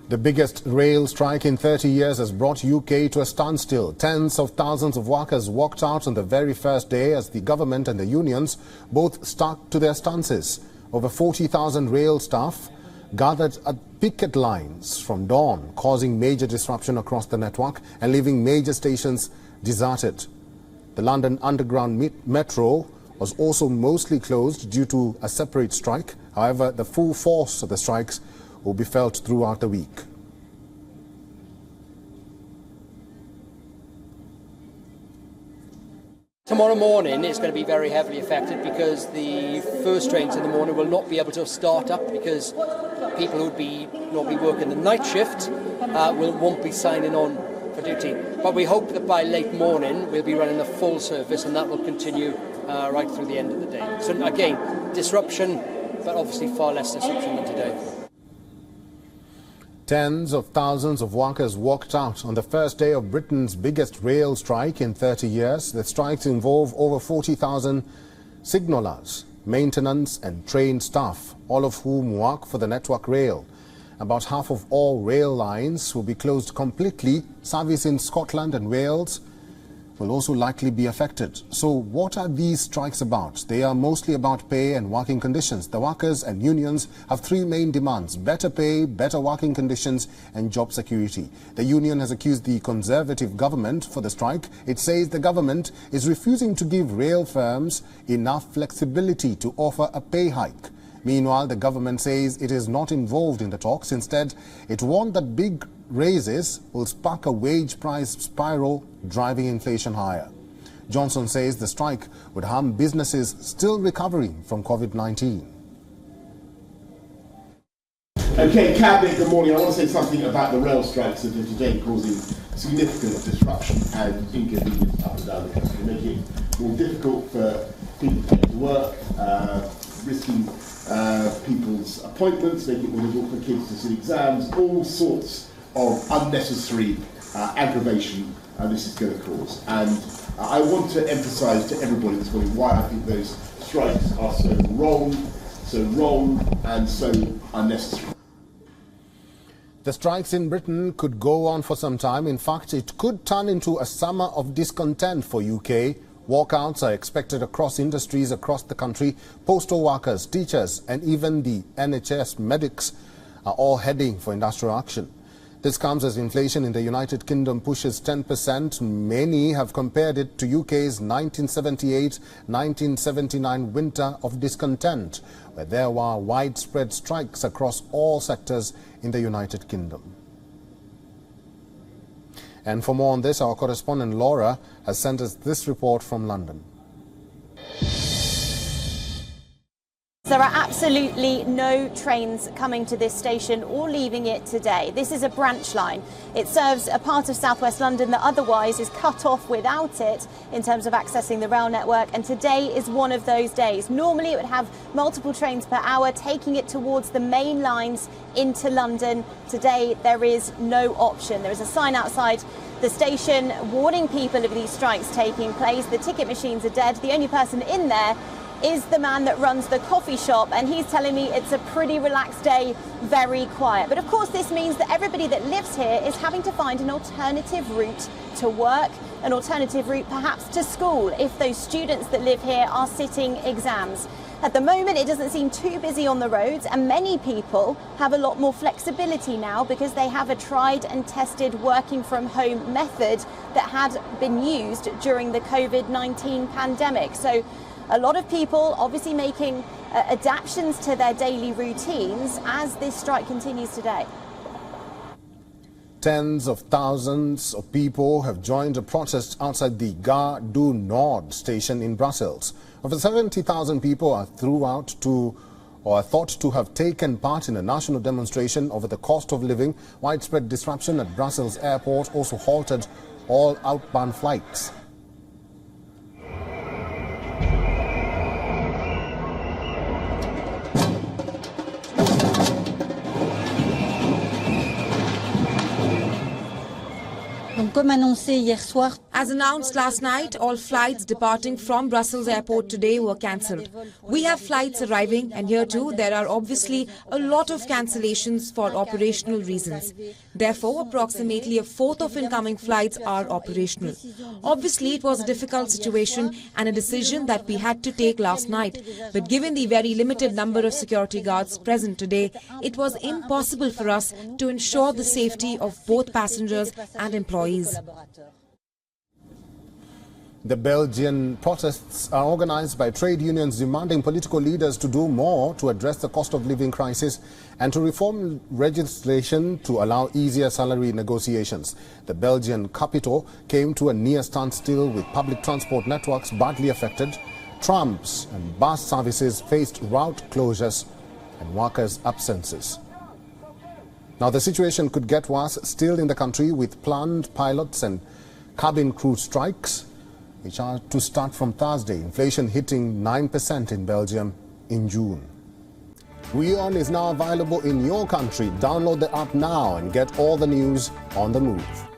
The biggest rail strike in 30 years has brought UK to a standstill. Tens of thousands of workers walked out on the very first day as the government and the unions both stuck to their stances. Over 40,000 rail staff gathered at picket lines from dawn, causing major disruption across the network and leaving major stations deserted. The London Underground Metro was also mostly closed due to a separate strike. However, the full force of the strikes will be felt throughout the week. Tomorrow morning it's going to be very heavily affected because the first trains in the morning will not be able to start up because people who would be normally working the night shift won't be signing on for duty. But we hope that by late morning we'll be running a full service and that will continue right through the end of the day. So again, disruption, but obviously far less disruption than today. Tens of thousands of workers walked out on the first day of Britain's biggest rail strike in 30 years. The strikes involve over 40,000 signallers, maintenance and trained staff, all of whom work for the Network Rail. About half of all rail lines will be closed completely. Service in Scotland and Wales will also likely be affected. So what are these strikes about? They are mostly about pay and working conditions. The workers and unions have three main demands: better pay, better working conditions and job security. The union has accused the Conservative government for the strike. It says the government is refusing to give rail firms enough flexibility to offer a pay hike. Meanwhile, the government says it is not involved in the talks. Instead, it warned that big raises will spark a wage price spiral, driving inflation higher. Johnson says the strike would harm businesses still recovering from COVID-19. Okay, Cabinet, good morning. I want to say something about the rail strikes that are today causing significant disruption and inconvenience up and down the country, making it more difficult for people to get to work, risking people's appointments, making it more difficult for kids to sit exams, all sorts of unnecessary aggravation this is going to cause. And I want to emphasise to everybody this morning why I think those strikes are so wrong and so unnecessary. The strikes in Britain could go on for some time. In fact, it could turn into a summer of discontent for UK. Walkouts are expected across industries across the country. Postal workers, teachers and even the NHS medics are all heading for industrial action. This comes as inflation in the United Kingdom pushes 10%. Many have compared it to UK's 1978-1979 winter of discontent, where there were widespread strikes across all sectors in the United Kingdom. And for more on this, our correspondent Laura has sent us this report from London. There are absolutely no trains coming to this station or leaving it today. This is a branch line. It serves a part of southwest London that otherwise is cut off without it in terms of accessing the rail network, and today is one of those days. Normally it would have multiple trains per hour taking it towards the main lines into London. Today there is no option. There is a sign outside the station warning people of these strikes taking place. The ticket machines are dead. The only person in there is the man that runs the coffee shop, and he's telling me it's a pretty relaxed day, very quiet. But of course this means that everybody that lives here is having to find an alternative route to work, an alternative route perhaps to school if those students that live here are sitting exams. At the moment it doesn't seem too busy on the roads, and many people have a lot more flexibility now because they have a tried and tested working from home method that had been used during the COVID-19 pandemic. So a lot of people obviously making adaptations to their daily routines as this strike continues today. Tens of thousands of people have joined a protest outside the Gare du Nord station in Brussels. Over 70,000 people are thought to have taken part in a national demonstration over the cost of living. Widespread disruption at Brussels airport also halted all outbound flights. comme annoncé hier soir. As announced last night, all flights departing from Brussels airport today were cancelled. We have flights arriving, and here too there are obviously a lot of cancellations for operational reasons. Therefore, approximately a fourth of incoming flights are operational. Obviously, it was a difficult situation and a decision that we had to take last night. But given the very limited number of security guards present today, it was impossible for us to ensure the safety of both passengers and employees. The Belgian protests are organized by trade unions demanding political leaders to do more to address the cost of living crisis and to reform legislation to allow easier salary negotiations. The Belgian capital came to a near standstill with public transport networks badly affected. Trams and bus services faced route closures and workers' absences. Now the situation could get worse still in the country with planned pilots and cabin crew strikes, which are to start from Thursday. Inflation hitting 9% in Belgium in June. WION is now available in your country. Download the app now and get all the news on the move.